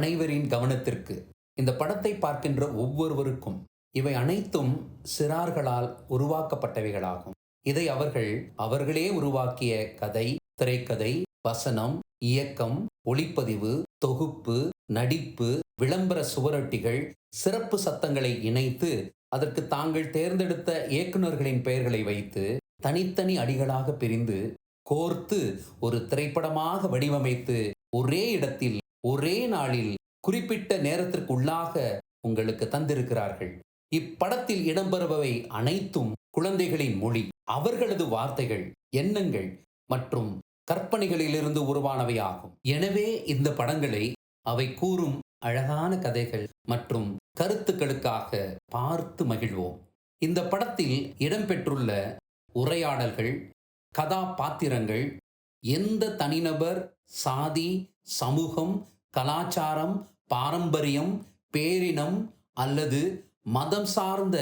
அனைவரின் கவனத்திற்கு. இந்த படத்தை பார்க்கின்ற ஒவ்வொருவருக்கும் இவை அனைத்தும் சிறார்களால் உருவாக்கப்பட்டவைகளாகும். இதை அவர்களே உருவாக்கிய கதை, திரைக்கதை, வசனம், இயக்கம், ஒளிப்பதிவு, தொகுப்பு, நடிப்பு, விளம்பர சுவரொட்டிகள், சிறப்பு சத்தங்களை இணைத்து அதற்கு தாங்கள் தேர்ந்தெடுத்த இயக்குநர்களின் பெயர்களை வைத்து தனித்தனி அடிகளாக பிரிந்து கோர்த்து ஒரு திரைப்படமாக வடிவமைத்து ஒரே இடத்தில் ஒரே நாளில் குறிப்பிட்ட நேரத்திற்குள்ளாக உங்களுக்கு தந்திருக்கிறார்கள். இப்படத்தில் இடம்பெறுபவை அனைத்தும் குழந்தைகளின் மொழி, அவர்களது வார்த்தைகள், எண்ணங்கள் மற்றும் கற்பனைகளிலிருந்து உருவானவையாகும். எனவே இந்த படங்களை அவை கூறும் அழகான கதைகள் மற்றும் கருத்துக்களுக்காக பார்த்து மகிழ்வோம். இந்த படத்தில் இடம்பெற்றுள்ள உரையாடல்கள், கதாபாத்திரங்கள் எந்த தனிநபர், சாதி, சமூகம், கலாச்சாரம், பாரம்பரியம், பேரினம் அல்லது மதம் சார்ந்த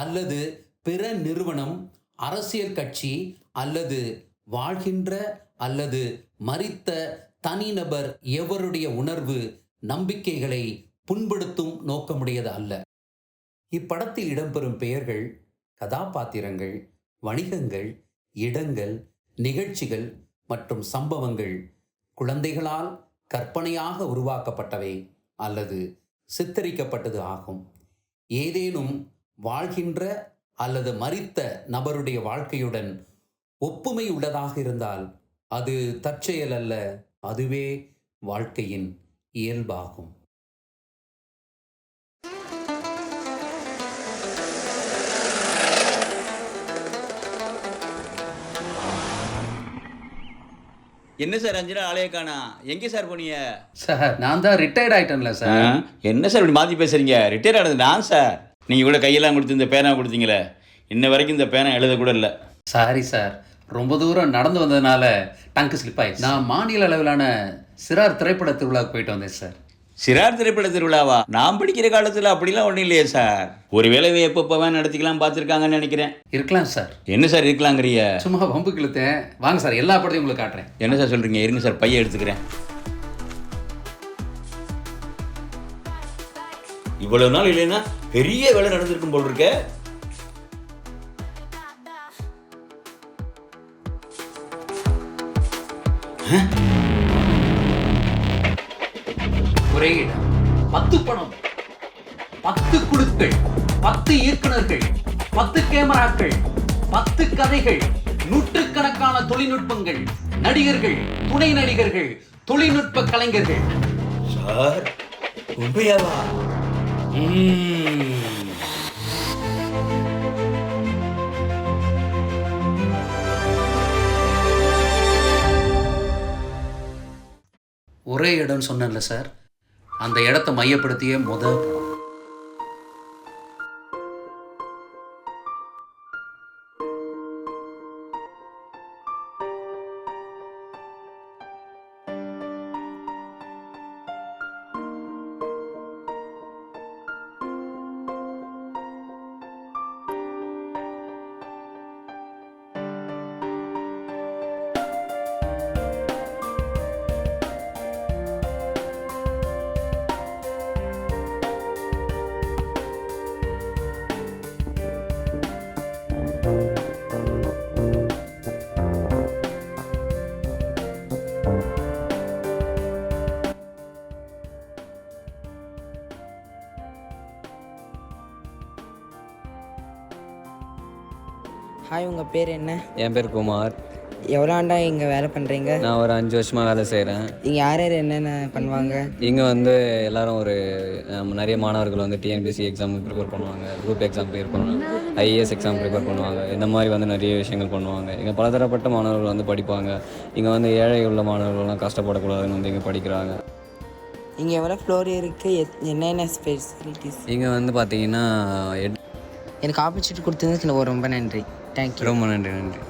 அல்லது பிற நிறுவனம், அரசியல் கட்சி அல்லது வாழ்கின்ற அல்லது மரித்த தனிநபர் எவருடைய உணர்வு, நம்பிக்கைகளை புண்படுத்தும் நோக்கமுடையது அல்ல. இப்படத்தில் இடம்பெறும் பெயர்கள், கதாபாத்திரங்கள், வணிகங்கள், இடங்கள், நிகழ்ச்சிகள் மற்றும் சம்பவங்கள் குழந்தைகளால் கற்பனையாக உருவாக்கப்பட்டவை அல்லது சித்தரிக்கப்பட்டது ஆகும். ஏதேனும் வாழ்கின்ற அல்லது மரித்த நபருடைய வாழ்க்கையுடன் ஒப்புமை உள்ளதாக இருந்தால் அது தற்செயல் அல்ல, அதுவே வாழ்க்கையின் இயல்பாகும். என்ன சார் அஞ்சனா ஆளைய காணா? எங்கே சார் போனீங்க? சார் நான் தான் ரிட்டையர்ட் ஆயிட்டேன்ல சார். என்ன சார் இப்படி மாற்றி பேசுறீங்க? ரிட்டையர் ஆனது நான் சார். நீங்கள் கூட கையெல்லாம் கொடுத்து இந்த பேனா கொடுத்தீங்களே, இன்ன வரைக்கும் இந்த பேனா எழுத கூட இல்லை. சாரி சார், ரொம்ப தூரம் நடந்து வந்ததுனால டங்கு ஸ்லிப் ஆயிடுச்சு. நான் மாநில அளவிலான சிறார் திரைப்பட திருவிழாவுக்கு போயிட்டு வந்தேன் சார். சிறார் திரைப்பட திருவிழாவா? நான் படிக்கிற காலத்தில் அப்படிலாம் ஒன்றும் இல்லையே சார். ஒரு வேலையை எப்போ நடத்திக்கலாம் பார்த்துருக்காங்கன்னு நினைக்கிறேன். இருக்கலாம் சார். என்ன சார் இருக்கலாங்கிறிய? சும்மா வம்பு கிழுத்தேன். வாங்க சார், எல்லா படத்தையும் உங்களுக்கு காட்டுறேன். என்ன சார் சொல்கிறீங்க? இருங்க சார், பையன் எடுத்துக்கிறேன். இவ்வளவு நாள் இல்லைன்னா பெரிய வேலை நடந்திருக்கும் போல் இருக்க. ஒரே இடம், 10 படம், 10 குழுக்கள், 10 இயக்குனர்கள், 10 கேமராக்கள், 10 கதைகள், நூற்றுக்கணக்கான தொழில்நுட்பங்கள், நடிகர்கள், துணை நடிகர்கள், தொழில்நுட்ப கலைஞர்கள். சார் உண்மையாவா? ஒரே இடம் சொன்னேன்ல சார், அந்த இடத்தை மையப்படுத்திய முதல் படம். ஹாய், உங்கள் பேர் என்ன? என் பேர் குமார். எவ்வளோ ஆண்டா இங்கே வேலை பண்ணுறீங்க? நான் ஒரு 5 வருஷமாக வேலை செய்கிறேன். இங்கே யார் யார் என்னென்ன பண்ணுவாங்க? இங்கே வந்து எல்லோரும் நிறைய மாணவர்கள் வந்து டிஎன்பிஎஸ்சி எக்ஸாமுக்கு ப்ரிப்பேர் பண்ணுவாங்க, குரூப் எக்ஸாம் ப்ரிப்பேர் பண்ணுவாங்க, ஐஏஎஸ் எக்ஸாம் ப்ரிப்பேர் பண்ணுவாங்க. இந்த மாதிரி வந்து நிறைய விஷயங்கள் பண்ணுவாங்க. இங்கே பலதரப்பட்ட மாணவர்கள் வந்து படிப்பாங்க. இங்கே வந்து ஏழை உள்ள மாணவர்கள்லாம் கஷ்டப்படக்கூடாதுன்னு வந்து இங்கே படிக்கிறாங்க. இங்கே எவ்வளோ ஃப்ளோர் இருக்குது? என்னென்ன ஃபெசிலிட்டிஸ்? இங்கே வந்து பார்த்தீங்கன்னா எனக்கு ஆப்பர்ச்சுனிட்டி கொடுத்ததுக்கு ரொம்ப நன்றி. தேங்க்யூ. ரொம்ப நன்றி.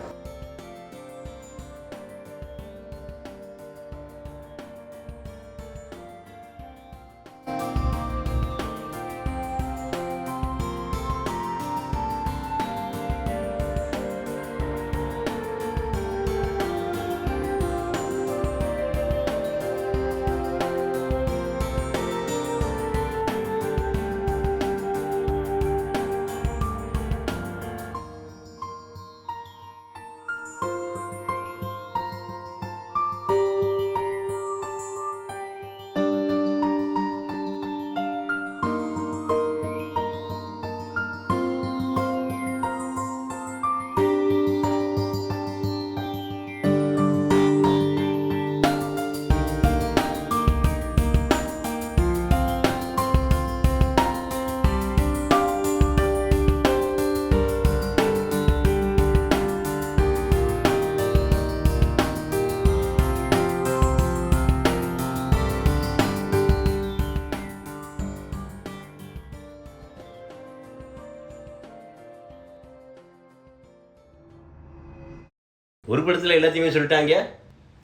ஒரு படத்தில் எல்லாத்தையுமே சொல்லிட்டாங்க.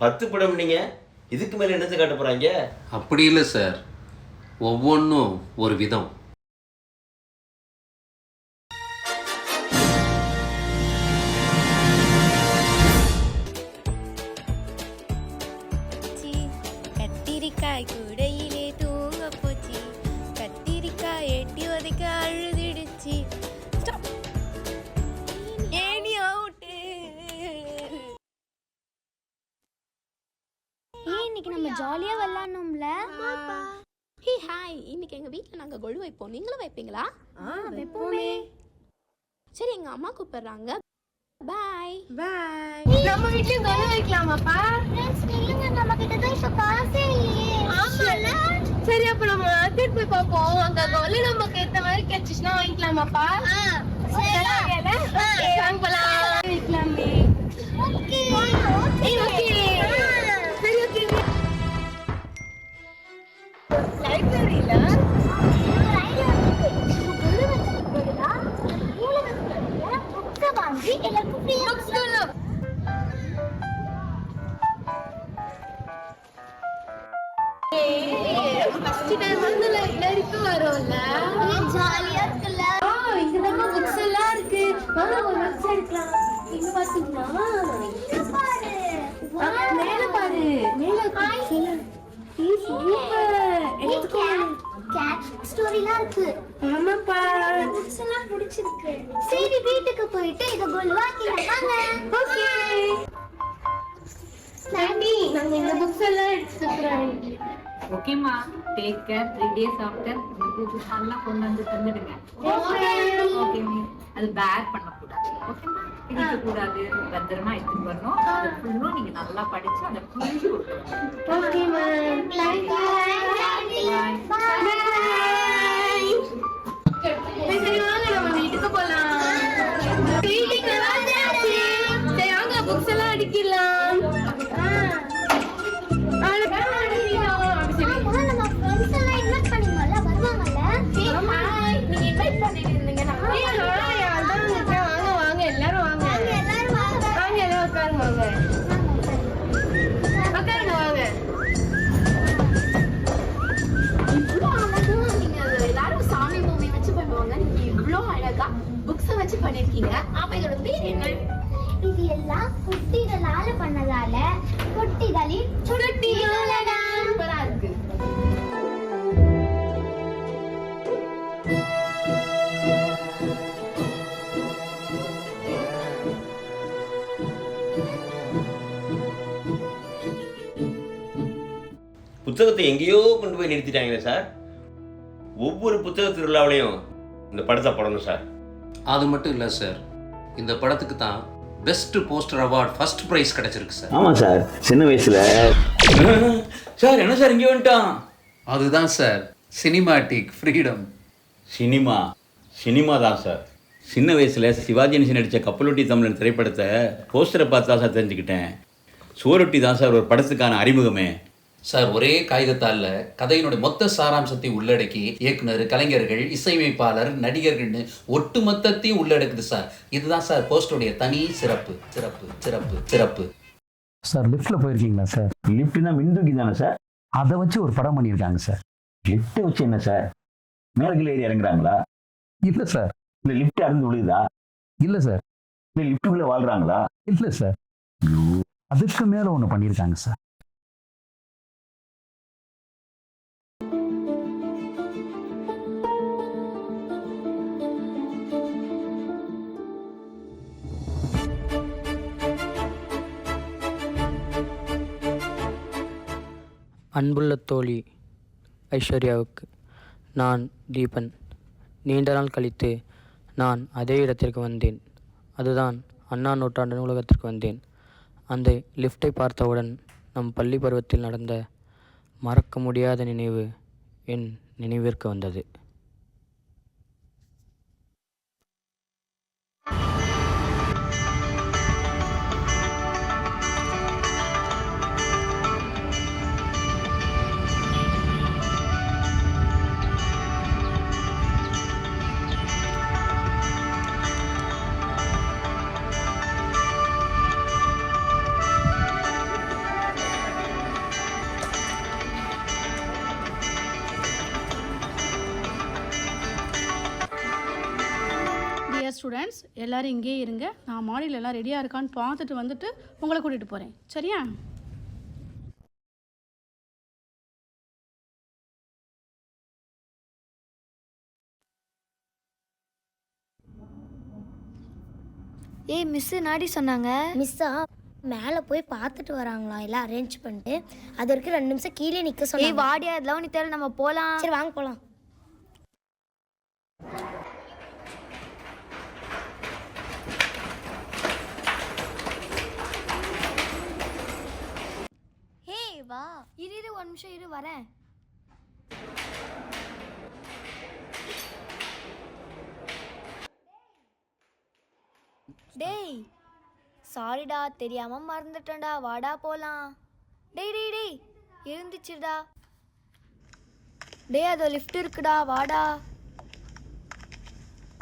10 படம் நீங்கள் இதுக்கு மேலே என்னத்தை காட்ட போகிறாங்க? அப்படி இல்லை சார், ஒவ்வொன்றும் ஒரு விதம். கத்திரிக்காய் கூடையிலே தூங்க போச்சு, கத்திரிக்காய் எட்டி உதைக்க அழுதிடுச்சு. Any out. இன்னைக்கு நம்ம ஜாலியா விளையாடணும்ல. ஹே ஹாய், இன்னைக்கு எங்க வீட்ல நாங்க கொலு வைப்போம். நீங்களும் வைப்பீங்களா? வைப்போமே. சரி, எங்க அம்மா கூப்பிடுறாங்க. பாய். நம்ம வீட்லயும் கொலு வைக்கலாமாப்பா? இல்லங்க, நம்ம கிட்ட தான் இப்ப காசே இல்லையே. ஆமால. சரி, அப்ப நம்ம மார்க்கெட் போய் பாப்போம். அங்க கொலு நமக்கு ஏத்த மாதிரி கிடைச்சுச்சுனா வாங்கிக்கலாமாப்பா? சரி, வாங்க போலாம். வைக்கலாமே. ஓகே. ஓகே. சரி, ஓகே. லைப்ரரியில வாங்கி எல்லாருக்கும் ஃப்ரீயா கொடுக்கலாம். ஃபர்ஸ்ட் டைம் வந்து லைப்ரரிக்கு வரோம்ல, ஜாலியா இருக்குல்ல. இங்க நம்ம புக்ஸ் எல்லாம் இருக்கு. வாங்க ஒரு புக்ஸ் எடுக்கலாம். இங்க பாத்தீங்களா? பாரு, மேல பாரு, மேல புக்ஸ் எல்லாம். சூப்பர். எடுத்துக்கோ. கேட் ஸ்டோரிலாம் இருக்கு. ஆமாப்பா, புக்ஸ் எல்லாம் பிடிச்சிருக்கு. சரி, வீட்டுக்கு போயிட்டு இத கொலுவாக்கிலாம் வாங்க. ஓகே சாண்டி, நாங்க இந்த புக்ஸ் எல்லாம் எடுத்துக்கிறோம். ஓகேம்மா, டேக் கேர். 3 days ஆஃப்டர் உங்களுக்கு நல்லா கொண்டு வந்து தந்துடுங்க. ஓகே, அது பேக் பண்ணக்கூடாது. ஓகேம்மா, பிடிக்க கூடாது, பத்திரமா எடுத்துட்டு வரணும். அது ஃபுல்லும் நீங்க நல்லா படிச்சு அதை புரிஞ்சு கொடுக்கணும். Okay ma'am, thank you. Bye. சரி, வாங்க நம்ம வீட்டுக்கு போலாம். வீட்டுக்கு வந்தாச்சு. சரி, வாங்க புக்ஸ் எல்லாம் அடிக்கலாம். பண்ணிருக்கீங்க. ஆமா, இதோட பேர் என்ன? இது எல்லாம் குட்டிகளால பண்ணதால குட்டிகளின் சுருட்டியுலகம். சூப்பரா இருக்கு. புத்தகத்தை எங்கேயோ கொண்டு போய் நிறுத்திட்டாங்களே சார். ஒவ்வொரு புத்தக திருவிழாவிலையும் இந்த படத்தை போடணும் சார். அது மட்டும் இல்லை சார், இந்த படத்துக்கு தான் best poster award first prize கிடைச்சிருக்கு சார். ஆமாம் சார், சின்ன வயசில். சார் என்ன சார் இங்கே வந்துட்டான்? அதுதான் சார் சினிமாட்டிக் ஃப்ரீடம். சினிமா தான் சார். சின்ன வயசில் சிவாஜி கணேசன் நடித்த கப்பலொட்டி தமிழன் திரைப்படத்தை போஸ்டரை பார்த்து தான் சார் தெரிஞ்சுக்கிட்டேன். சுவரொட்டி தான் சார் ஒரு படத்துக்கான அறிமுகமே. சார், ஒரே காகிதத்தால கதையினுடைய மொத்த சாராம்சத்தை உள்ளடக்கி இயக்குனர், கலைஞர்கள், இசையமைப்பாளர், நடிகர்கள்னு ஒட்டு மொத்தத்தையும் உள்ளடக்குது சார். இதுதான் சார் போஸ்டருடைய தனி சிறப்பு சிறப்பு சிறப்பு சிறப்பு. சார், லிஃப்ட்டில் போயிருக்கீங்களா சார்? லிஃப்ட்னா மின்தூக்கி தானே சார்? அதை வச்சு ஒரு படம் பண்ணியிருக்காங்க சார். லிஃப்ட்டை வச்சு என்ன சார்? மேலகில் ஏறி இறங்குறாங்களா? இல்லை சார். இல்லை லிஃப்ட் அறந்து விழுகுதா? இல்லை சார். இல்லை லிஃப்ட்டுக்குள்ளே வாழ்கிறாங்களா? இல்லை சார். அதுக்கு மேலே ஒன்று பண்ணியிருக்காங்க சார். அன்புள்ள தோழி ஐஸ்வர்யாவுக்கு நான் தீபன். நீண்ட நாள் கழித்து நான் அதே இடத்திற்கு வந்தேன். அதுதான் அண்ணா நூற்றாண்டு நூலகத்திற்கு வந்தேன். அந்த லிஃப்டை பார்த்தவுடன் நம் பள்ளி பருவத்தில் நடந்த மறக்க முடியாத நினைவு என் நினைவிற்கு வந்தது. ஸ்டூடெண்ட்ஸ் எல்லோரும் இங்கேயே இருங்க. நான் மாடியில் எல்லாம் ரெடியாக இருக்கான்னு பார்த்துட்டு வந்துட்டு உங்களை கூட்டிகிட்டு போகிறேன். சரியா? ஏய் மிஸ்ஸு நாடி சொன்னாங்க. மிஸ்ஸா மேலே போய் பார்த்துட்டு வராங்களாம், எல்லாம் அரேஞ்ச் பண்ணிட்டு. அது வரைக்கும் 2 நிமிஷம் கீழே நிற்க சொன்னாங்க. ஏய் வாடியா, இதெல்லாம் நீ தேவை, நம்ம போகலாம். சரி வாங்க போகலாம். ஏய் வா, இரு 1 நிமிஷம் இரு, வரேன். டேய் சாரிடா, தெரியாம மறந்துட்டேன்டா, வாடா போலாம். டேய் டேய் டேய் எழுந்துச்சுடா. டேய் அதோ லிஃப்ட் இருக்குடா, வாடா.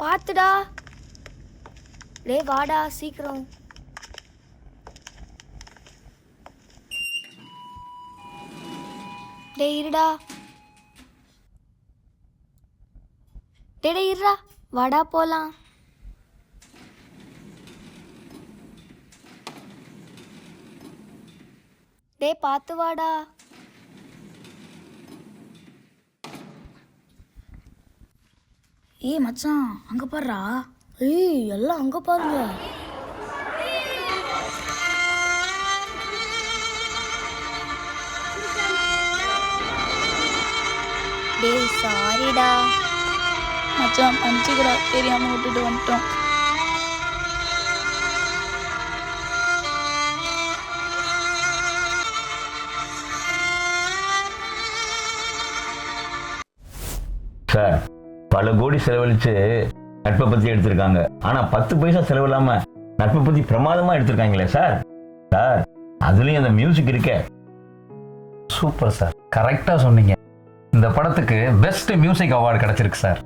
பார்த்துடா. டேய் வாடா சீக்கிரம். டேய் இருடா. டேய் டேய் இருடா, வாடா போலாம். டேய் பார்த்து வாடா. ஏய் மச்சான், அங்கே பாருடா. ஏய் எல்லாம் அங்கே பாருங்க. டேய் சாரிடா மச்சான், மன்னிச்சுக்கிறா, தெரியாமல் விட்டுட்டு வந்துட்டோம். சார், பல கோடி செலவழித்து நட்பை பற்றி எடுத்திருக்காங்க. ஆனால் 10 பைசா செலவில்லாமல் நட்பை பற்றி பிரமாதமாக எடுத்திருக்காங்களே சார். சார், அதுலேயும் அந்த மியூசிக் இருக்கே. சூப்பர் சார், கரெக்டாக சொன்னீங்க. இந்த படத்துக்கு பெஸ்ட் மியூசிக் அவார்டு கிடச்சிருக்கு சார்.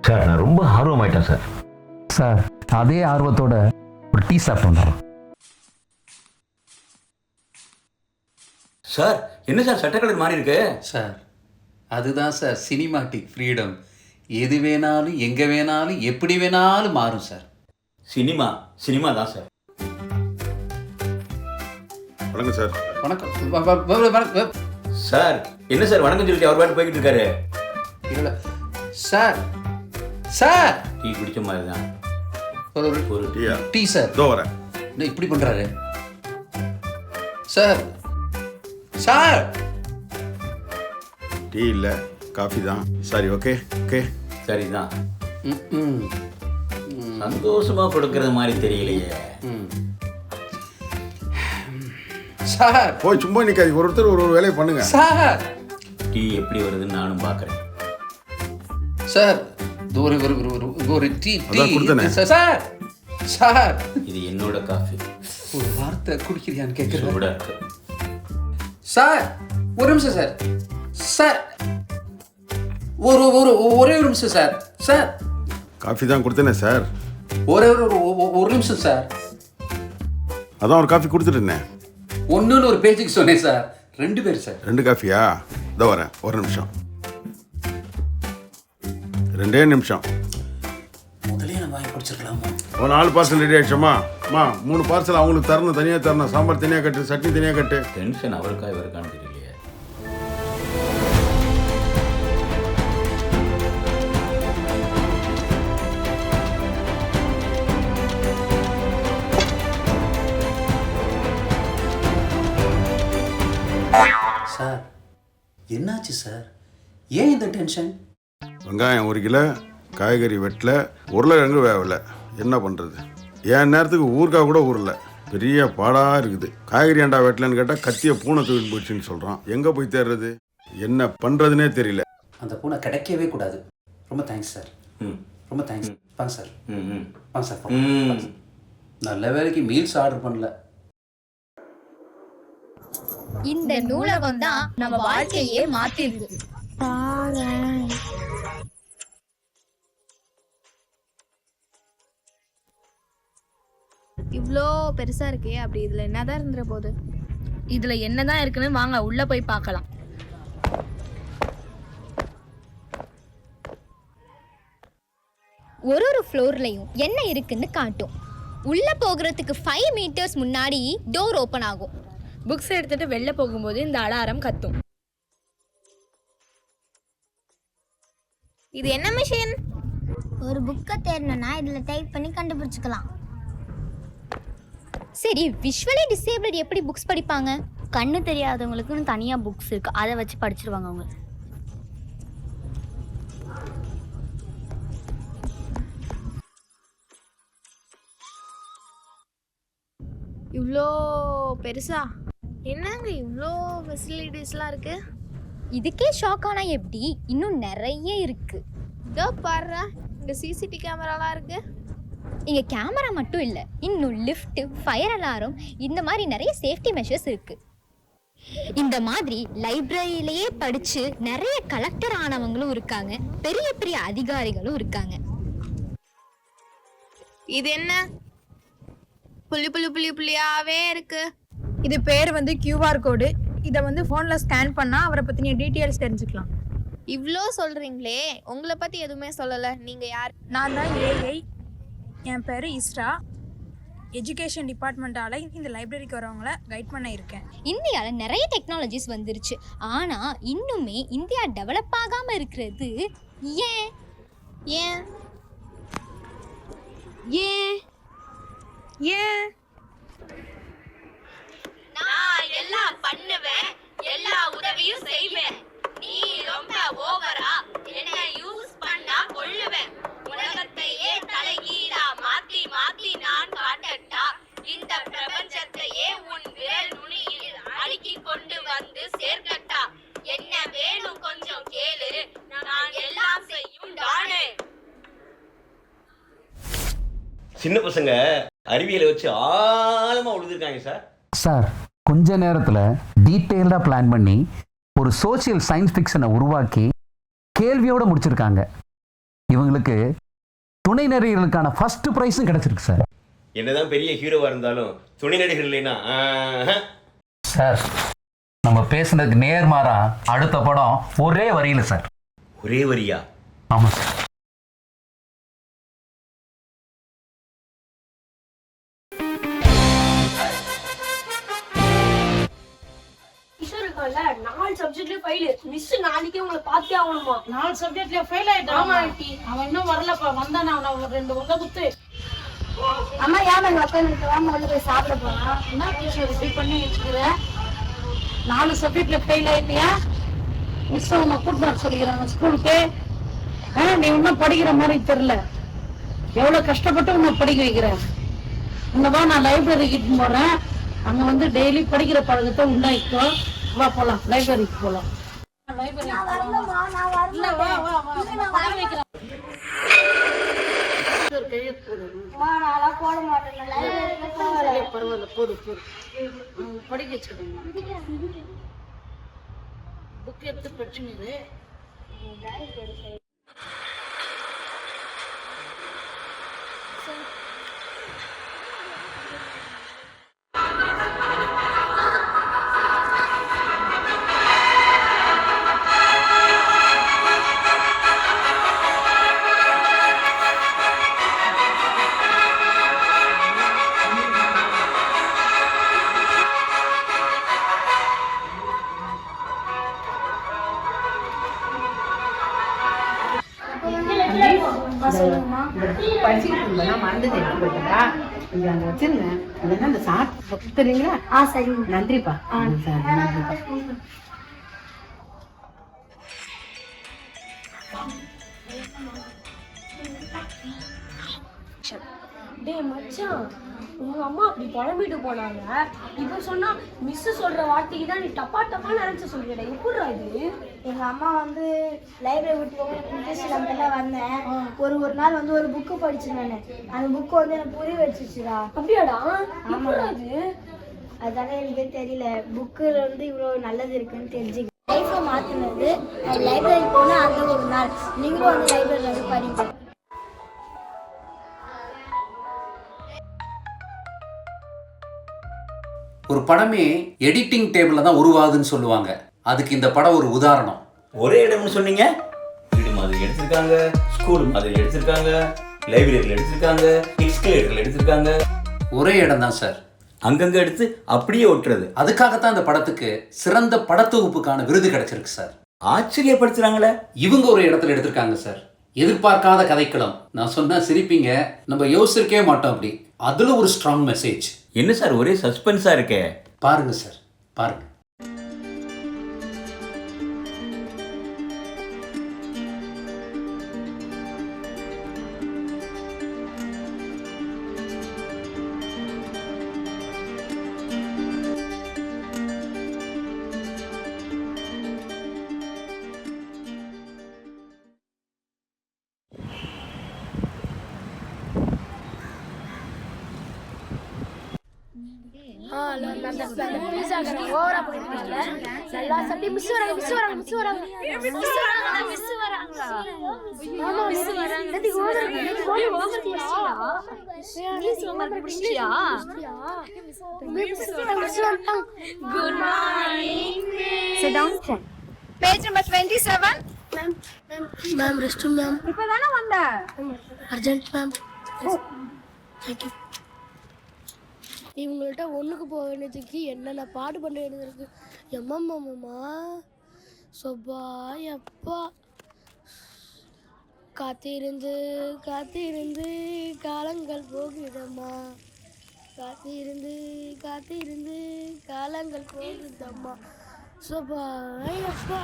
சார், நான் ரொம்ப ஆர்வமாயிட்டேன் சார். சார், அதே ஆர்வத்தோட ஒரு டீ சாப்பிட்டு வந்துடுறோம். சார், என்ன சார் சட்ட கலர் மாறி இருக்கு? சார், அதுதான் சார் சினிமாட்டிக் ஃப்ரீடம். எது வேணாலும் எங்கே வேணாலும் எப்படி வேணாலும் மாறும் சார். சினிமா தான் சார். வணக்கம் சார். வணக்கம் சார், என்ன சார் வணக்கம் சொல்லிட்டு அவர் பாட்டு போய்கிட்டு இருக்காரு? இல்லை சார். சார், டீ குடிச்ச மாதிரி தான். ஒரு டீயா? Tea sir. இதோ வரேன். என்ன இப்படி பண்ணுறாரு சார்? சார், டீ இல்லை, காஃபி தான். சரி, ஓகே ஓகே. சரிதான். சந்தோஷமா கொடுக்கறது மாதிரி தெரியலையே. சார் போய் சும்மா நிற்காது, ஒருத்தர் ஒரு வேலையை பண்ணுங்க. சார், டீ எப்படி வருதுன்னு நானும் பார்க்குறேன். சார், ஒரு ஒரு டீ அதான் கொடுத்தேனே. சார். சார், இது என்னோட காஃபி. ஒரு வார்த்தை குடிக்கிறியான்னு கேட்குறேன். சூடா இருக்கு. சார், ஒரு நிமிஷம் சார். சார், ஒரே ஒரு நிமிஷம் சார். சார், காஃபி தான் கொடுத்தேனே சார். ஒரு நிமிஷம் சார். அதான் ஒரு காஃபி கொடுத்துட்டேனே. ஒன்றுன்னு ஒரு பேஜுக்கு சொன்னேன் சார். 2 பேர் சார். 2 காஃபியா? இதோ வரேன், ஒரு நிமிஷம். 2 நிமிஷம். முதலே நம்ம வாங்கி குடிச்சிருக்கலாமா? ஒரு 4 பார்சல் ரெடி ஆயிடுச்சோமா? அம்மா 3 பார்சல் அவங்களுக்கு தரணும், தனியாக தரணும். சாம்பார் தனியாக கட்டு, சட்னி தனியாக கட்டு. டென்ஷன் அவருக்கா இவருக்கான்னு தெரியலையே. சார், என்னாச்சு சார்? ஏன் இந்த டென்ஷன்? வெங்காயம் 1 கிலோ, காய்கறி வெட்டல, உருளைக்கிழங்கு வேகலை. என்ன பண்ணுறது? என் நேரத்துக்கு ஊறுகாய் கூட ஊறல. பெரிய பாடாக இருக்குது. காய்கறி ஏண்டா வெட்டலன்னு கேட்டால் கத்தியை பூனை தூக்கி போச்சுன்னு சொல்கிறான். எங்கே போய் தேடுறது? என்ன பண்ணுறதுனே தெரியல. அந்த பூனை கிடைக்கவே கூடாது. ரொம்ப தேங்க்ஸ் சார். ரொம்ப தேங்க்ஸ். வாங்க சார். வாங்க சார். நல்ல வேலைக்கு மீல்ஸ் ஆர்டர் பண்ணல. இந்த நூலகம் தான் நம்ம வாழ்க்கையே மாத்திருக்கு. இவ்வளோ பெருசா இருக்கே, அப்படி இதுல என்னதான் இருந்துற போகுது? இதுல என்னதான் இருக்குன்னு வாங்க உள்ள போய் பார்க்கலாம். ஒரு ஒரு ஃப்ளோர்லையும் என்ன இருக்குன்னு காட்டும். உள்ள போகிறதுக்கு 5 மீட்டர்ஸ் முன்னாடி டோர் ஓப்பன் ஆகும். புக்ஸ் எடுத்துட்டு வெளில போகும்போது இந்த அலாரம் கத்தும். இது என்ன மிஷின்? ஒரு புக்கை தேடணும்னா இதில் டைப் பண்ணி கண்டுபிடிச்சிக்கலாம். சரி, விஷுவலி டிசேபிள்டு எப்படி புக்ஸ் படிப்பாங்க? கண்ணு தெரியாதவங்களுக்குன்னு தனியாக புக்ஸ் இருக்கு, அதை வச்சு படிச்சிருவாங்க அவங்க. இவ்வளோ பெருசா? என்னங்க இவ்வளோ ஃபெசிலிட்டிஸ்லாம் இருக்கு? இதுக்கே ஷாக் ஆனா எப்படி? இன்னும் நிறைய இருக்கு. இதோ பாரு, இங்கே சிசிடி கேமராலாம் இருக்கு. இங்கே கேமரா மட்டும் இல்லை, இன்னும் லிஃப்ட், ஃபயர் அலாரம், இந்த மாதிரி நிறைய சேஃப்டி மெஷர்ஸ் இருக்கு. இந்த மாதிரி லைப்ரரியிலேயே படிச்சு நிறைய கலெக்டர் ஆனவங்களும் இருக்காங்க, பெரிய பெரிய அதிகாரிகளும் இருக்காங்க. இது என்ன புள்ளி புள்ளி புள்ளி புள்ளியாவே இருக்கு? இது பேர் வந்து QR கோடு. இதை வந்து ஃபோனில் ஸ்கேன் பண்ணால் அவரை பற்றின டீட்டெயில்ஸ் தெரிஞ்சுக்கலாம். இவ்வளோ சொல்கிறீங்களே, உங்களை பற்றி எதுவுமே சொல்லலை. நீங்கள் யார்? நான் தான் AI. என் பேர் இஸ்ரா. எஜுகேஷன் டிபார்ட்மெண்ட்டால் இந்த லைப்ரரிக்கு வரவங்கள கைட் பண்ண இருக்கேன். இந்தியாவில் நிறைய டெக்னாலஜிஸ் வந்துருச்சு, ஆனால் இன்னுமே இந்தியா டெவலப் ஆகாமல் இருக்கிறது ஏன்? ஏன் ஏன் ஏன்? நான் எல்லாம் பண்ணுவேன், எல்லா உதவியும் செய்வேன். நீ ரொம்ப ஓவரா என்ன யூஸ் பண்ணா கொள்ளுவேன். உலகத்தையே தலைகீழா மாத்தி மாத்தி நான் காட்டட்டா, இந்த பிரபஞ்சத்தையே உன் விரல் நுனியில் அடுக்கி கொண்டு வந்து சேர்க்கட்டா. என்ன வேணும் கொஞ்சம் கேளு, நான் எல்லாம் செய்யும் டானே. சின்ன பசங்க அறிவியலை வச்சு ஆழமா உழுதுருக்காங்க சார். சார், கொஞ்ச நேரத்தில் டீட்டெயில்டாக பிளான் பண்ணி ஒரு சோஷியல் சயின்ஸ் ஃபிக்ஷனை உருவாக்கி கேள்வியோடு முடிச்சிருக்காங்க. இவங்களுக்கு துணை நடிகர்களுக்கான ஃபர்ஸ்ட் ப்ரைஸும் கிடைச்சிருக்கு சார். என்னதான் பெரிய ஹீரோவா இருந்தாலும் துணை நடிகர் இல்லைன்னா சார், நம்ம பேசுனதுக்கு நேர்மாறா அடுத்த படம் ஒரே வரியில் சார். ஒரே வரியா? ஆமாம் சார். நாலு சப்ஜெக்ட்ல ஃபெயில். மிஸ் நாளைக்கே உங்களை பார்த்தே ஆகணுமா? 4 சப்ஜெக்ட்ல ஃபெயில் ஆயிட்டான். ஆமா ஆண்டி, அவன் இன்னும் வரலப்பா. வந்தானே அவனை 2 உள்ள குத்து. அம்மா ஏன் எங்க அப்பா எனக்கு வாங்க வந்து போய் சாப்பிட போனா? என்ன டீச்சர் இப்படி பண்ணி வச்சுக்கிற? 4 சப்ஜெக்ட்ல ஃபெயில் ஆயிட்டியா? மிஸ் உன்னை கூட்டு வர சொல்லிக்கிறாங்க ஸ்கூலுக்கு. நீ இன்னும் படிக்கிற மாதிரி தெரியல. எவ்வளவு கஷ்டப்பட்டு உன்னை படிக்க வைக்கிறேன். உன்னதான் நான் லைப்ரரிக்கு இட்டு போறேன். அங்க வந்து டெய்லி படிக்கிற பழக்கத்தை உண்டாயிக்கோ. வா போலாம், லைப்ரரிக்கு போலாம். பரவாயில்ல, போடு போடு, படிக்க வச்சுக்கோங்க. புக் எடுத்து படிச்சுங்க. படிச்சுட்டு இருந்தேன்னா மறந்துட்டு எடுத்து போயிட்டா. இங்க அங்க வச்சிருந்தேன். அதெல்லாம் அந்த சாப்பிட்டு தெரியுங்களா? சரி, நன்றிப்பா. சார், நன்றிப்பா. டேய் மச்சான், உங்க அம்மா அப்படி புலம்பிட்டு போனாங்க. இப்ப சொன்னா மிஸ் சொல்ற வார்த்தைக்கு தான் நீ டப்பா டப்பா நினைச்சு சொல்லிட. எப்படிடா இது? எங்க அம்மா வந்து லைப்ரரி விட்டு போக இன்ட்ரெஸ்ட் இல்லாம வந்தேன். ஒரு நாள் வந்து ஒரு புக்கு படிச்சேன் நானு. அந்த புக்கு வந்து எனக்கு புரிய வச்சுச்சுடா. அப்படியாடா? எப்படிடா அது? அதனால எனக்கு தெரியல, புக்குல வந்து இவ்வளவு நல்லது இருக்குன்னு தெரிஞ்சு லைஃபை மாத்தினது லைப்ரரி போனா அந்த ஒரு நாள். நீங்களும் வந்து லைப்ரரி வந்து படிங்க. ஒரு படமே எடிட்டிங் டேபிளில் தான் உருவாகுதுன்னு சொல்லுவாங்க. அதுக்கு இந்த படம் ஒரு உதாரணம். ஒரே இடம்னு சொன்னீங்க. வீடு மாதிரி எடுத்திருக்காங்க, ஸ்கூல் மாதிரி எடுத்திருக்காங்க, லைப்ரரியில் எடுத்திருக்காங்க, எக்ஸ்கலேட்டரில் எடுத்திருக்காங்க. ஒரே இடம் தான் சார். அங்கங்கே எடுத்து அப்படியே ஒட்டுறது. அதுக்காகத்தான் இந்த படத்துக்கு சிறந்த படத்தொகுப்புக்கான விருது கிடைச்சிருக்கு சார். ஆச்சரியப்படுத்துறாங்களே. இவங்க ஒரு இடத்துல எடுத்திருக்காங்க சார். எதிர்பார்க்காத கதைக்களம். நான் சொன்னா சிரிப்பீங்க, நம்ம யோசிச்சிருக்கவே மாட்டோம். அப்படி அதுல ஒரு ஸ்ட்ராங் மெசேஜ். என்ன சார் ஒரே சஸ்பென்ஸா இருக்கே. பாருங்க சார், பாருங்க. Page number 27. Ma'am, rest ma'am. இப்பதானே வந்த? Urgent ma'am. Thank you. இவங்கள்ட்ட ஒன்றுக்கு போக வேண்டியதுக்கு என்னென்ன பாடு பண்ண வேண்டியது இருக்கு. எம்மாம்மாம்மா சொப்பா எப்பா. காத்திருந்து காத்திருந்து காலங்கள் போகுதம்மா. காத்திருந்து காத்திருந்து காலங்கள் போகுதம்மா. சொப்பா எப்பா.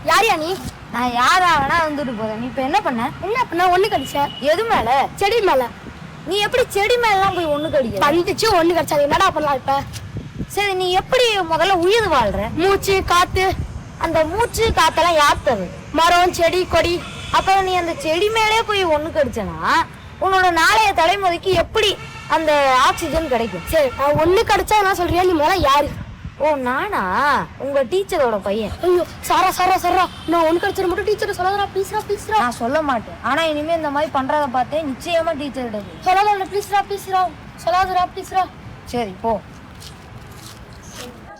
யாரியா நீ? நான் யாரா வேணா வந்துட்டு போறேன். நீ இப்ப என்ன பண்ண? என்ன பண்ண? ஒண்ணு கடிச்ச. எது மேல? செடி மேல. நீ எப்படி செடி மேலாம் போய் ஒண்ணு கடிக்க? வந்துச்சு ஒண்ணு கடிச்சாது. என்னடா பண்ணலாம் இப்ப? சரி, நீ எப்படி முதல்ல உயிர் வாழ்ற? மூச்சு காத்து. அந்த மூச்சு காத்தெல்லாம் யாத்தது மரம் செடி கொடி. அப்ப நீ அந்த செடி மேலே போய் ஒண்ணு கடிச்சனா உன்னோட நாளைய தலைமுறைக்கு எப்படி அந்த ஆக்சிஜன் கிடைக்கும்? சரி, நான் ஒண்ணு கடிச்சா என்ன சொல்றியா? நீ முதல்ல யாரு? ஓ, நானா? உங்க டீச்சரோட பையன். ஐயோ சாரா சாரா சாரா, நான் ஒண்ணு கடிச்சது மட்டும் டீச்சர் சொல்லாதடா ப்ளீஸ்ரா ப்ளீஸ்ரா. நான் சொல்ல மாட்டேன். ஆனா இனிமே இந்த மாதிரி பண்றத பார்த்தே நிச்சயமா டீச்சர் சொல்லாதடா ப்ளீஸ்ரா ப்ளீஸ்ரா. சொல்லாதடா ப்ளீஸ்ரா. சரி போ.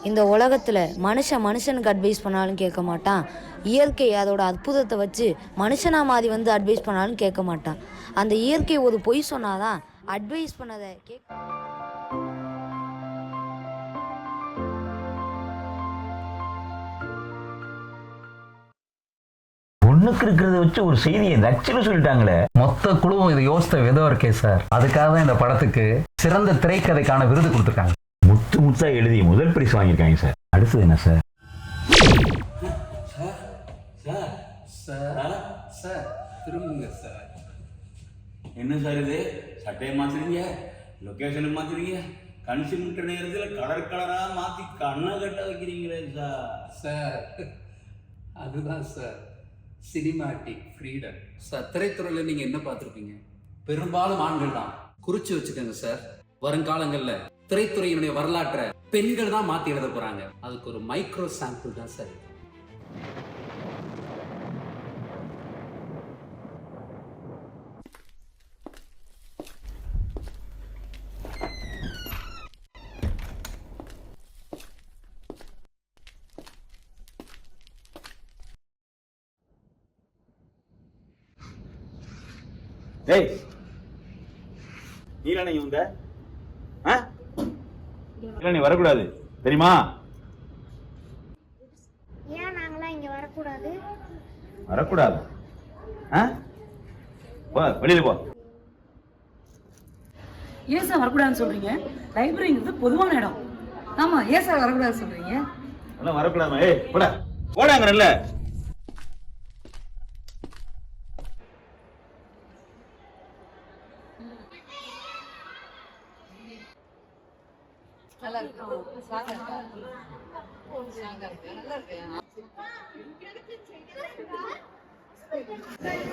இந்த உலகத்துல மனுஷனுக்கு அட்வைஸ் பண்ணாலும் கேட்க மாட்டான். இயற்கை அதோட அற்புதத்தை வச்சு மனுஷனா மாதிரி வந்து அட்வைஸ் பண்ணாலும் கேட்க மாட்டான். அந்த இயற்கை ஒரு பொய் சொன்னாதான் அட்வைஸ் பண்ணதை கேட்க. ஒண்ணுக்கு இருக்கிறத வச்சு ஒரு செய்தியை நச்சுன்னு சொல்லிட்டாங்களே. மொத்த குழுவும் இதை யோசித்த விதம் இருக்கே சார். அதுக்காக தான் இந்த படத்துக்கு சிறந்த திரைக்கதைக்கான விருது கொடுத்துருக்காங்க. முத்து முத்தா எழுதி முதல் பரிசு வாங்கியிருக்காங்க சார். அடுத்தது என்ன சார்? திரும்புங்க சார். என்ன சார் இது? சட்டையை மாத்துறீங்க, லொகேஷனை மாத்துறீங்க, கன்சியூமர் நேரத்தில் கலர் கலரா மாத்தி கண்ணை கட்ட வைக்கிறீங்களே சார். சார் அதுதான் சார் சினிமாட்டிக் ஃப்ரீடம் சார். திரைத்துறையில் நீங்கள் என்ன பார்த்துருப்பீங்க? பெரும்பாலும் ஆண்கள் தான். குறிச்சு வச்சுக்கோங்க சார். வருங்காலங்களில் திரைத்துறையினுடைய வரலாற்றை பெண்கள் தான் மாற்றி எழுத போகிறாங்க. அதுக்கு ஒரு மைக்ரோ சாம்பிள் தான் சார். ஏய், நீல நீ வந்த? நீ வரக்கூடாது தெரியுமா? ஏன் நாங்களாம் இங்க வரக்கூடாது? வரக்கூடாது? வெளியில போ. ஏன் சார் வரக்கூடாதுன்னு சொல்றீங்க? லைப்ரரிங்கிறது பொதுவான இடம். ஆமா, ஏன் சார் வரக்கூடாதுன்னு சொல்றீங்க? எல்லாம் வரக்கூடாது. ஏய் போடா போடாங்க. நல்ல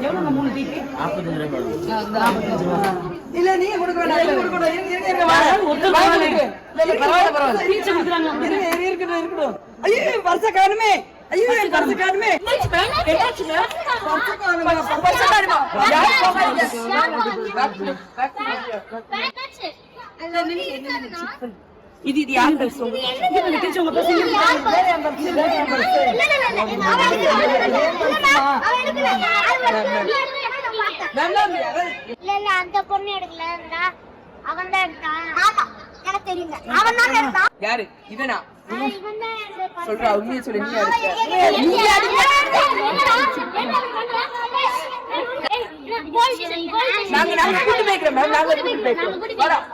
எவ்வளவு 3 டீக்கு? 45 ரூபாய். இல்ல நீங்க கொடுக்க வேண்டாம். நீங்க கொடுக்க வேண்டாம். இருங்க பரவாயில்ல. டீச்சர் குடுறாங்க. இருக்கட்டும். ஐயோ பர்ஸ் காணுமே. ஐயோ பர்ஸ் காணுமே. என்னாச்சுங்க? பர்ஸ் காணுமே. பர்ஸ் காணுமா? யார் போகாதீங்க. இது யார் பர்ஸ் உங்களுக்கு டீச்சர் உங்க பர்ஸ் வேற யார் பர்ஸ் இல்ல அந்த பொண்ணு எடுக்கல அவன் தான் எடுத்தான். ஆமா எனக்கு தெரியுங்க. அவன் தான் எடுத்தான். யாரு இவனா இவன் தான் சொல்றா உண்மையை சொல்லு நீ நாங்க கூட்டி போய்க்கிறோம் மேம் நாங்க கூட்டி போய்க்கிறோம் வரோம்.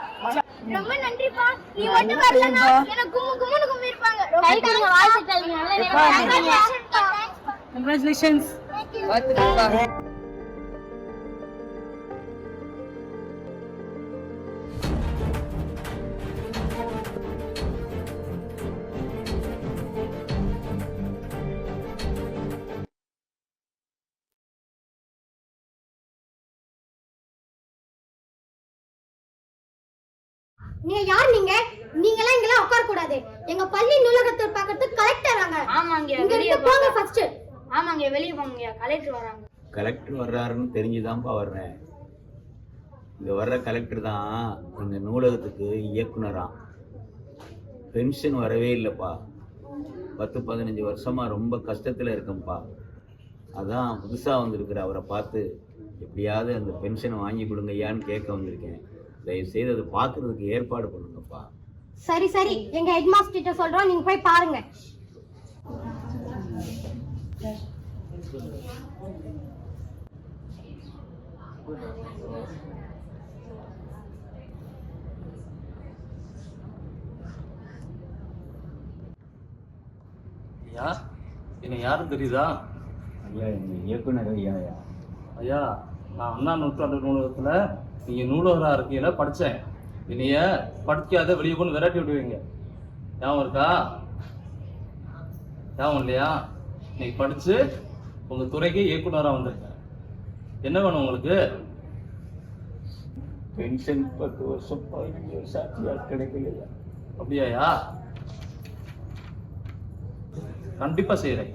ரொம்ப நன்றிப்பா. நீ மட்டும் வரலனா எனக்கு கும்முன்னு கும்மி இருப்பாங்க. ரொம்ப வாழ்த்துக்கள். கங்க்ராச்சுலேஷன்ஸ். வாழ்த்துக்கள். நீங்க யார் நீங்க எல்லாம் இங்கலாம் உட்கார கூடாது. எங்க பள்ளி நூலகத்தை பார்க்கிறதுக்கு கலெக்டர் வராங்க. ஆமாங்க வெளிய போங்க ஃபர்ஸ்ட். ஆமாங்க வெளிய போங்க கலெக்டர் வராங்க. கலெக்டர் வர்றாருன்னு தெரிஞ்சுதான்ப்பா வர்றேன். இங்கே வர்ற கலெக்டர் தான் எங்கள் நூலகத்துக்கு இயக்குனராம். பென்ஷன் வரவே இல்லைப்பா. 10-15 வருஷமாக ரொம்ப கஷ்டத்தில் இருக்கேன்ப்பா. அதான் புதுசாக வந்திருக்கிற அவரை பார்த்து எப்படியாவது அந்த பென்ஷனை வாங்கி கொடுங்க ஐயான்னு கேட்க வந்திருக்கேன். தயவுசெய்து அதை பார்க்கறதுக்கு ஏற்பாடு பண்ணுங்கப்பா. சரி சரி எங்க ஹெட் மாஸ்டர் கிட்ட சொல்றோம், நீங்க போய் பாருங்க. ஐயா என்ன யாரும் தெரியுதா? ஐயா எங்கள் இயக்குனர் ஐயாயா. ஐயா நான் அண்ணா நூற்றாண்டு நூலகத்தில் நீங்கள் நூலகராக இருக்கையில் படித்தேன். என்னைய படிக்காத வெளியே கொண்டு விரட்டி விடுவீங்க. ஞாபகம் இருக்கா? ஞாபகம் இல்லையா? இன்னைக்கு படித்து உங்கள் துறைக்கு இயக்குனராக வந்திருக்கேன். என்ன வேணும் உங்களுக்கு? பென்ஷன் 10 வருஷம் 15 வருஷம் கிடைக்கலையா? அப்படியாயா? கண்டிப்பாக செய்கிறேன்.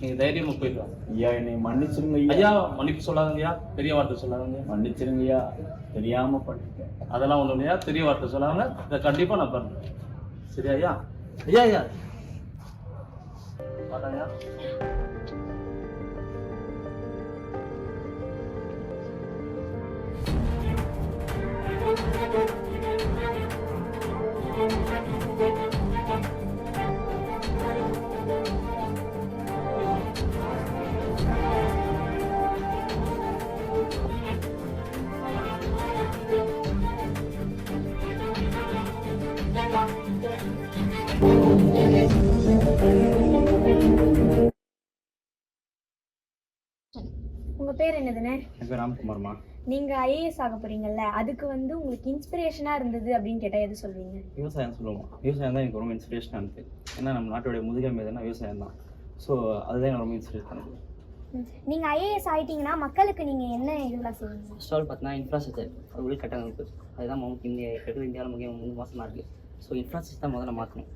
நீங்கள் தைரியமாக போயிட்டு வாங்க. ஐயா என்னை மன்னிச்சிருங்க ஐயா. மன்னிப்பு சொல்லாதங்கய்யா, பெரிய வார்த்தை சொல்லாதங்க. மன்னிச்சிருங்கய்யா, தெரியாமல் பண்ணிட்டேன். அதெல்லாம் ஒன்றும் இல்லையா, பெரிய வார்த்தை சொல்லாங்க. இதை கண்டிப்பாக நான் பண்ணுறேன். சரியா ஐயா? ஐயா ஐயா வாடாயா. உங்க பேர் என்னதுண்ணே? என் பேர் ராம்குமார்மா. நீங்க ஐஏஎஸ் ஆக போறீங்கல்ல, அதுக்கு வந்து உங்களுக்கு இன்ஸ்பிரேஷனா இருந்தது அப்படின்னு கேட்டா எது சொல்வீங்க? விவசாயம் சொல்லுவோம். விவசாயம் தான் எனக்கு ரொம்ப இன்ஸ்பிரேஷனாக இருக்குது. ஏன்னா நம்ம நாட்டுடைய முதுகெலும்பு எதுனா விவசாயம் தான். ஸோ அதுதான் எனக்கு ரொம்ப இன்ஸ்பிரேஷன் பண்ணுது. நீங்க ஐஏஎஸ் ஆயிட்டீங்கன்னா மக்களுக்கு நீங்க என்ன இதெல்லாம் செய்வீங்க? ஃபர்ஸ்ட் ஆல் பார்த்தீங்கன்னா இன்ஃப்ராஸ்ட்ரக்சர் உள்கட்டமைப்பு அதுதான் நமக்கு இந்தியாவில் முக்கிய மாசமாக இருக்குது. ஸோ இன்ஃப்ராஸ்ட்ரக்சர் தான் முதல்ல மாற்றணும்.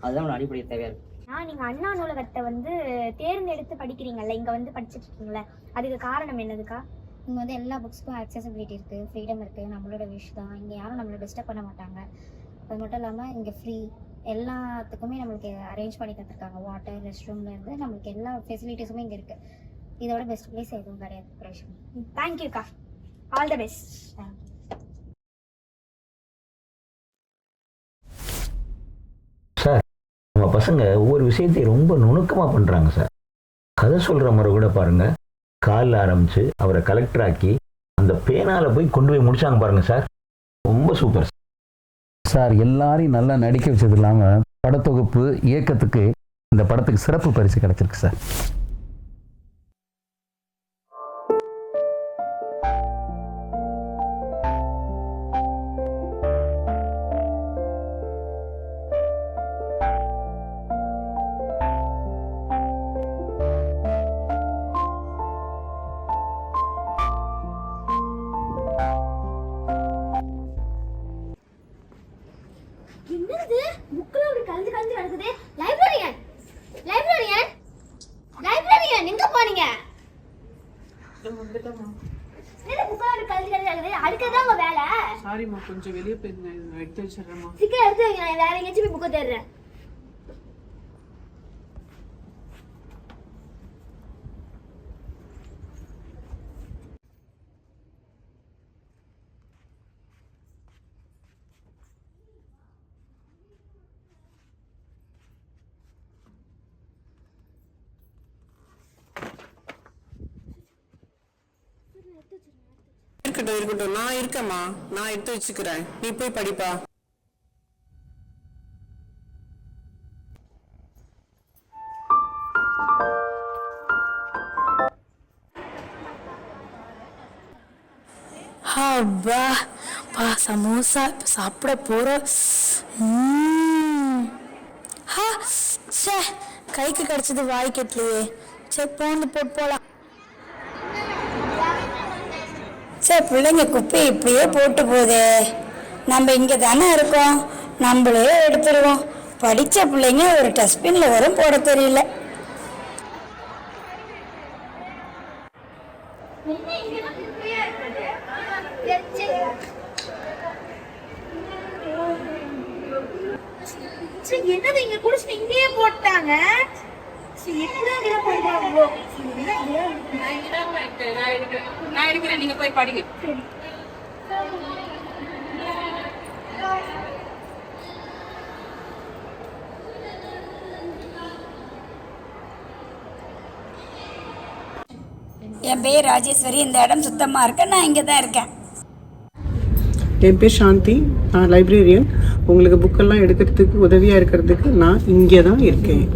அதுதான் ஒரு அடிப்படை தேவையாக இருக்குது. நீங்க அண்ணா நூலகத்தை வந்து தேர்ந்தெடுத்து படிக்கிறீங்கல்ல, இங்க வந்து படிச்சுட்டு இருக்கீங்களே, அதுக்கு காரணம் என்னதுக்கா? இங்க வந்து எல்லா புக்ஸ்க்கும் அக்சசபிலிட்டி இருக்கு, ஃப்ரீடம் இருக்கு, நம்மளோட விஷ் தான். இங்க யாரும் நம்மளை டிஸ்டர்ப் பண்ண மாட்டாங்க. அது மட்டும் இல்லாமல் இங்கே ஃப்ரீ எல்லாத்துக்குமே நம்மளுக்கு அரேஞ்ச் பண்ணி தந்துருக்காங்க. வாட்டர், ரெஸ்ட் ரூம்லேருந்து நம்மளுக்கு எல்லா ஃபெசிலிட்டிஸுமே இங்கே இருக்குது. இதோட பெஸ்ட் பிளேஸ் எதுவும் கிடையாது. ப்ரொஃபஷன். தேங்க்யூக்கா. All the best. சார் நம்ம பசங்க ஒவ்வொரு விஷயத்தையும் ரொம்ப நுணுக்கமாக பண்ணுறாங்க சார். கதை சொல்கிற முறை கூட பாருங்கள். காலில் ஆரம்பித்து அவரை கலெக்டர் ஆக்கி அந்த பேனாவில் போய் கொண்டு போய் முடிச்சாங்க பாருங்க சார். ரொம்ப சூப்பர் சார். எல்லாரையும் நல்லா நடிக்க வச்சது இல்லாமல் படத்தொகுப்பு இயக்கத்துக்கு இந்த படத்துக்கு சிறப்பு பரிசு கிடைச்சிருக்கு சார். என்னது புக்ல ஒரு கலந்து கலந்து நடக்குது? லைப்ரரியன் லைப்ரரியன் லைப்ரரியன் எங்க போனீங்க? என்ன புக்ல கழுத்து அடுக்கதான் உங்க வேலை. சாரிம்மா, கொஞ்சம் வெளியே போயிருந்தேன், எடுத்து வச்சிடுறேம்மா. சீக்கிரம் எடுத்து வைங்க, நான் வேற எங்கேயாச்சும் போய் புக்கை தேடுறேன். இருக்கட்டும் இருக்கட்டும், நான் இருக்கேம்மா, நான் எடுத்து வச்சுக்கிறேன், நீ போய் படிப்பா. அப்பா பா, சமோசா இப்போ சாப்பிட போகிறோம். கைக்கு கிடச்சது வாய்க்கு எட்டலையே. சரி போந்து போட்டு போகலாம். சரி பிள்ளைங்க குப்பை இப்படியே போட்டு போதே, நம்ம இங்கே தானே இருக்கோம், நம்மளே எடுத்துருவோம். படித்த பிள்ளைங்க ஒரு டஸ்ட்பினில் வரும் போட தெரியல. என்னது இங்க குடிச்சிட்டு இங்கேயே போட்டாங்க. நான் இருக்கிறேன், நீங்க போய் படிங்க. என் பேர் ராஜேஸ்வரி, இந்த இடம் சுத்தமா இருக்க, நான் இங்கே தான் இருக்கேன். என் பேர் சாந்தி, நான் லைப்ரரியன். உங்களுக்கு புக்கெல்லாம் எடுக்கிறதுக்கு உதவியாக இருக்கிறதுக்கு நான் இங்கே தான் இருக்கேன்.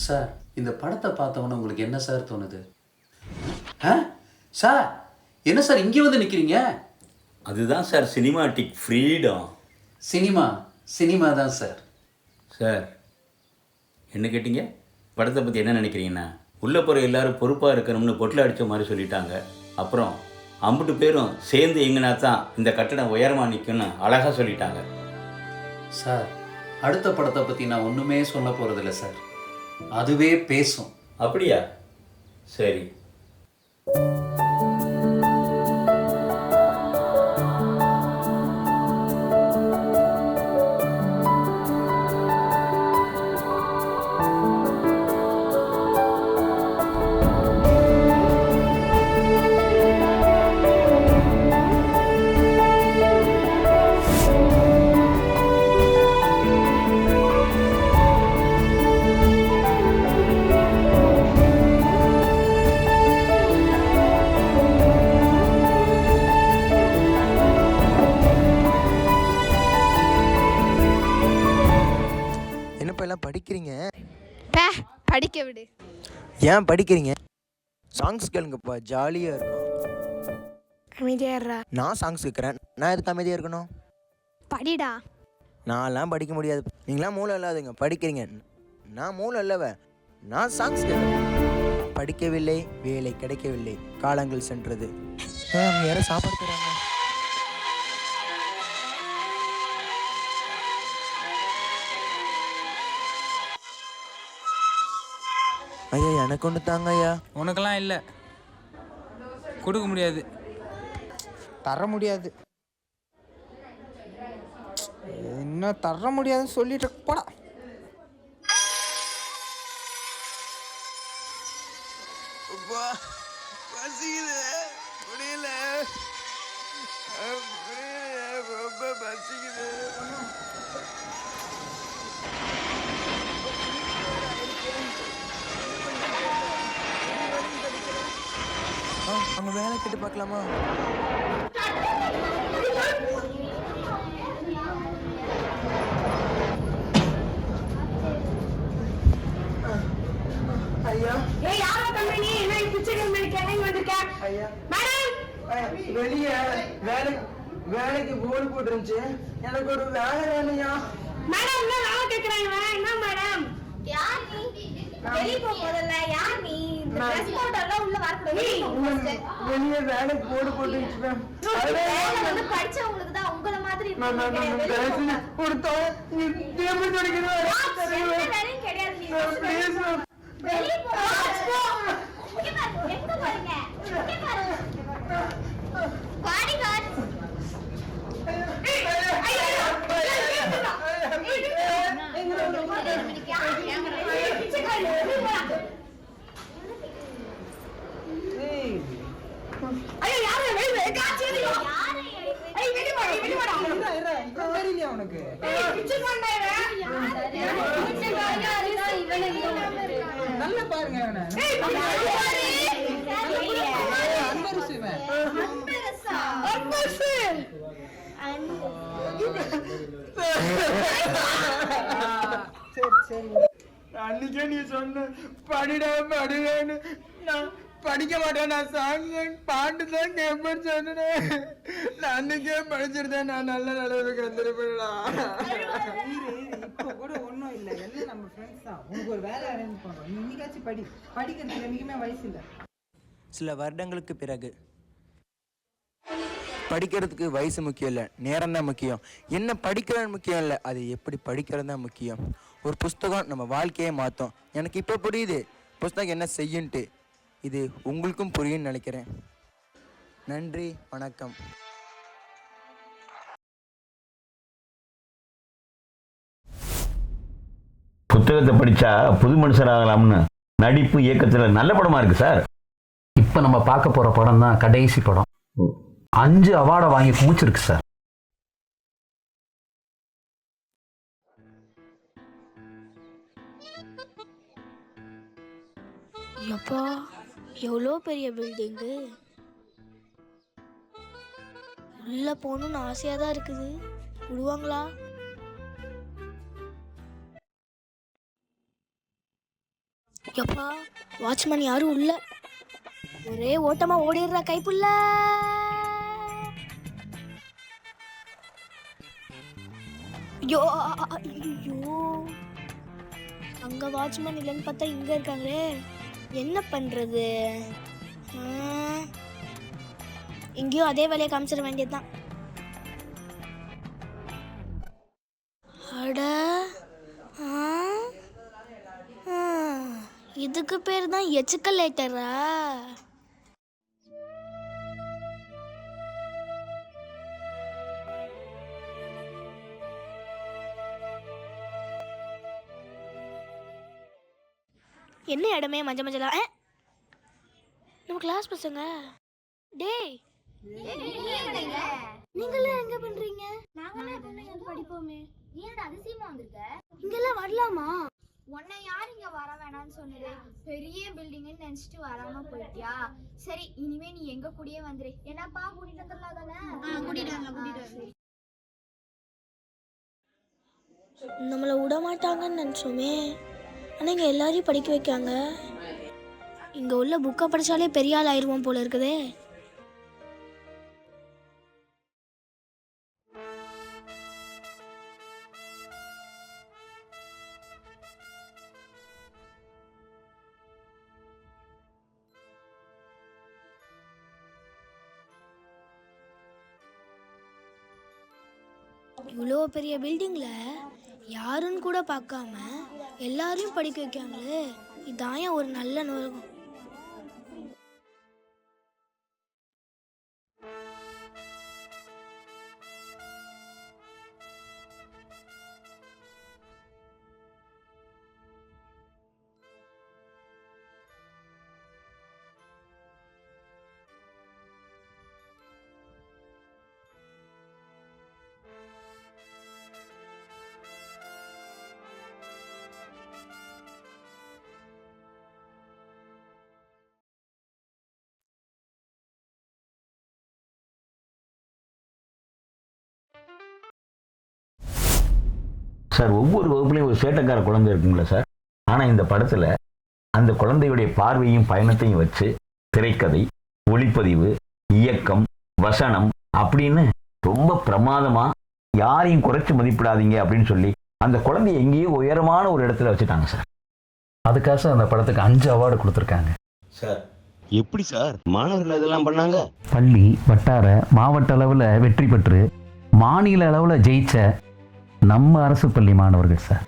சார், இந்த படத்தை பார்த்தவொன்னே உங்களுக்கு என்ன சார் தோணுது? சார், என்ன சார் இங்கே வந்து நிற்கிறீங்க? அதுதான் சார் சினிமாட்டிக் ஃப்ரீடம். சினிமா தான் சார். சார், என்ன கேட்டீங்க? படத்தை பற்றி என்ன நினைக்கிறீங்கன்னா, உள்ளே போகிற எல்லாரும் பொறுப்பாக இருக்கணும்னு பொட்டில் அடித்த மாதிரி சொல்லிட்டாங்க. அப்புறம் அம்புட்டு பேரும் சேர்ந்து எங்கன்னா தான் இந்த கட்டடம் உயரமாக நிற்கும்னு அழகாக சொல்லிட்டாங்க. சார், அடுத்த படத்தை பற்றி நான் ஒன்றுமே சொல்ல போகிறதில்ல சார், அதுவே பேசும். அப்படியா? சரி. படிக்கிறீங்க? படிக்க விடு. ஏன் படிக்கிறீங்க? சாங்ஸ் கேளுங்கப்பா, ஜாலியாக இருக்கும். அமைதியாடுறா. நான் சாங்ஸ் கேட்குறேன், நான் எதுக்கு அமைதியாக இருக்கணும்? படிடா. நான்லாம் படிக்க முடியாது, நீங்களாம் மூளை இல்லாதுங்க. படிக்கிறீங்க, நான் மூளை இல்லவ, நான் சாங்ஸ் கேட்குறேன். படிக்கவில்லை, வேலை கிடைக்கவில்லை, காலங்கள் சென்றது. அவங்க யாரும் சாப்பாடு தராங்க. ஐயா எனக்கு ஒன்று தாங்க ஐயா. உனக்கெல்லாம் இல்லை, கொடுக்க முடியாது, தர முடியாது. என்ன தர முடியாதுன்னு சொல்லிட்டு போடா. பசிக்குது, முடியல, ரொம்ப பசிக்குது. அவங்க வேலை கேட்டு பார்க்கலாமா? ஐயா, வெளியே வேலைக்கு போல் போட்டுருந்துச்சு, எனக்கு ஒரு வேலை வேலையா. மேடம் வேலை கேக்குறாங்க. என்ன மேடம்? யார் நீ? வெளிய போ முதல்ல. யார் நீ? ட்ரெஸ் போட்டெல்லாம் உள்ள வரக்கூடாது. வெளியே வேலைக்கு போடு போட்டுருந்துச்சு. வேலை வந்து படிச்சவங்களுக்கு தான், உங்கள மாதிரி கொடுத்தோம். கிடையாது. வெளிய போ. இங்க பாரு, எங்க போறீங்க? இங்க பாரு. பாடிகார்ட். நல்ல பாருங்க அன்னைக்கே நீ சொன்ன படிடன்னு நான் படிக்க மாட்டேன். நான் சாங் பாட்டு தான் கேட்பேன்னு சொன்னேன். நான் அன்னைக்கே படிச்சிருந்தேன். நான் நல்ல நிலைமைக்கு வந்துருப்பேன்டா. இப்போ கூட ஒன்றும் இல்லை, எல்லாம் நம்ம ஃப்ரெண்ட்ஸ் தான். உனக்கு ஒரு வேலை அரேஞ்ச் பண்ணுறோம். நீ இன்னைக்காச்சும் படிக்கிறதுக்கு என்றைக்குமே வயசு இல்லை. சில வருடங்களுக்கு பிறகு படிக்கிறதுக்கு வயசு முக்கியம் இல்லை, நேரம் தான் முக்கியம். என்ன படிக்கிறது முக்கியம் இல்லை, அது எப்படி படிக்கிறது தான் முக்கியம். ஒரு புஸ்தகம் நம்ம வாழ்க்கையை மாற்றும். எனக்கு இப்போ புரியுது புஸ்தகம் என்ன செய்யுன்ட்டு. இது உங்களுக்கும் புரியும்னு நினைக்கிறேன். நன்றி, வணக்கம். புத்தகத்தை படித்தா புது மனுஷராகலாம்னு நடிப்பு இயக்கத்தில் நல்ல படமாக இருக்குது சார். இப்போ நம்ம பார்க்க போகிற படம் தான் கடைசி படம். 5 அவார்டை வாங்கி குமிச்சிருக்கு சார். எப்பா எவ்வளோ பெரிய பில்டிங்கு. உள்ள போகணும்னு ஆசையாக தான் இருக்குது. விடுவாங்களா? எப்பா வாட்ச்மேன் யாரும் உள்ள. ஒரே ஓட்டமா ஓடிடுறா கைப்புள்ள. ஐயோ ஐயோ, அங்க வாட்ச்மேன் இல்லைன்னு பார்த்தா இங்க இருக்காங்களே, என்ன பண்றது? இங்கேயும் அதே வேலையை காமிச்சிட வேண்டியதுதான். அட இதுக்கு பேர் தான் எச்சுக்கலேட்டரா? என்ன இடமே மஞ்சள் மஞ்சளா? நம்ம கிளாஸ் பசங்க. டேய் நீங்களாம் எங்க பண்றீங்க? நாங்களாம் படிப்போமே. ஏன்டா அதிசயமா வந்திருக்க? இங்கெல்லாம் வரலாமா? உன்னை யார் இங்க வர வேணாம்னு சொன்னது? பெரிய பில்டிங்னு நினைச்சிட்டு வராம போயிட்டியா? சரி, இனிமே நீ எங்க கூடயே வந்துரு. என்னப்பா கூட்டிட்டு வந்துடலாம் தானே? கூட்டிட்டு நம்மளை விட மாட்டாங்கன்னு நினைச்சோமே, ஆனா இங்க எல்லாரையும் படிக்க வைக்காங்க. இங்க உள்ள புக்கை படிச்சாலே பெரிய ஆள் ஆயிருவோம் போல இருக்குதே. இவ்வளோ பெரிய பில்டிங்ல யாருன்னு கூட பார்க்காம எல்லாரையும் படிக்க வைக்காங்களே, இதான் ஒரு நல்ல நோக்கம். சார், ஒவ்வொரு வகுப்புலையும் ஒரு சேட்டைக்கார குழந்தை இருக்குங்களா சார்? ஆனால் இந்த படத்தில் அந்த குழந்தையுடைய பார்வையும் பயணத்தையும் வச்சு திரைக்கதை, ஒளிப்பதிவு, இயக்கம், வசனம் அப்படின்னு ரொம்ப பிரமாதமாக யாரையும் குறைச்சி மதிப்பிடாதீங்க அப்படின்னு சொல்லி அந்த குழந்தைய எங்கேயோ உயரமான ஒரு இடத்துல வச்சுட்டாங்க சார். அதுக்காக சார் அந்த படத்துக்கு 5 அவார்டு கொடுத்துருக்காங்க சார். எப்படி சார் மாணவர்கள் இதெல்லாம் பண்ணாங்க? பள்ளி, வட்டார, மாவட்ட அளவில் வெற்றி பெற்று மாநில அளவில் ஜெயிச்ச நம்ம அரசு பள்ளி மாணவர்கள் சார்.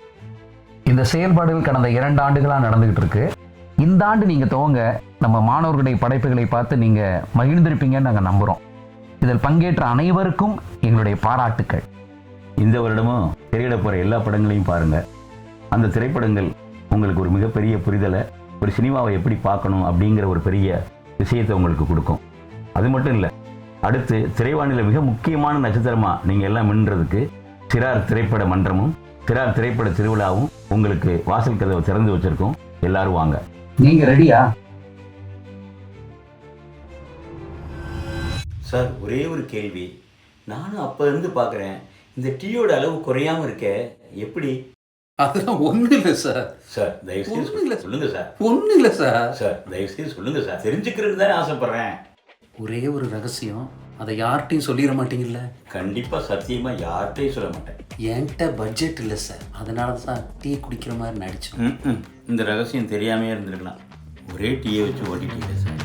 இந்த செயல்பாடுகள் கடந்த 2 ஆண்டுகளாக நடந்துகிட்டு இருக்கு. இந்த ஆண்டு நீங்கள் துவங்க நம்ம மாணவர்களுடைய படைப்புகளை பார்த்து நீங்கள் மகிழ்ந்திருப்பீங்கன்னு நாங்கள் நம்புகிறோம். இதில் பங்கேற்ற அனைவருக்கும் எங்களுடைய பாராட்டுக்கள். இந்த வருடமும் திரையிட போகிற எல்லா படங்களையும் பாருங்கள். அந்த திரைப்படங்கள் உங்களுக்கு ஒரு மிகப்பெரிய புரிதலை, ஒரு சினிமாவை எப்படி பார்க்கணும் அப்படிங்கிற ஒரு பெரிய விஷயத்தை உங்களுக்கு கொடுக்கும். அது மட்டும் இல்லை, அடுத்து திரைவானில் மிக முக்கியமான நட்சத்திரமாக நீங்கள் எல்லாம் மின்றதுக்கு சிறார் திரைப்பட மன்றமும் சிறார் திரைப்பட திருவிழாவும் உங்களுக்கு வாசல் கதவை திறந்து வச்சிருக்கோம். எல்லாரும் வாங்க. நீங்கள் ரெடியா? சார், ஒரே ஒரு கேள்வி. நானும் அப்போ இருந்து பார்க்குறேன், இந்த டீயோட அளவு குறையாமல் இருக்க, எப்படி? அதெல்லாம் ஒன்றும் இல்லை சார். சார் தயவுசெய்து சொல்லுங்கள் சார். ஒன்றும் இல்லை சார். சார் தயவுசெய்து சொல்லுங்கள் சார், தெரிஞ்சுக்கிறது தானே ஆசைப்பட்றேன். ஒரே ஒரு ரகசியம், அதை யார்கிட்டையும் சொல்லிட மாட்டீங்கல்ல? கண்டிப்பாக சத்தியமாக யார்கிட்டையும் சொல்ல மாட்டேன். என்கிட்ட பட்ஜெட் இல்லை சார், அதனால தான் டீ குடிக்கிற மாதிரி நடிச்சோம். இந்த ரகசியம் தெரியாமே இருந்திருக்கலாம். ஒரே டீயை வச்சு ஓட்டிட்டீங்க சார்.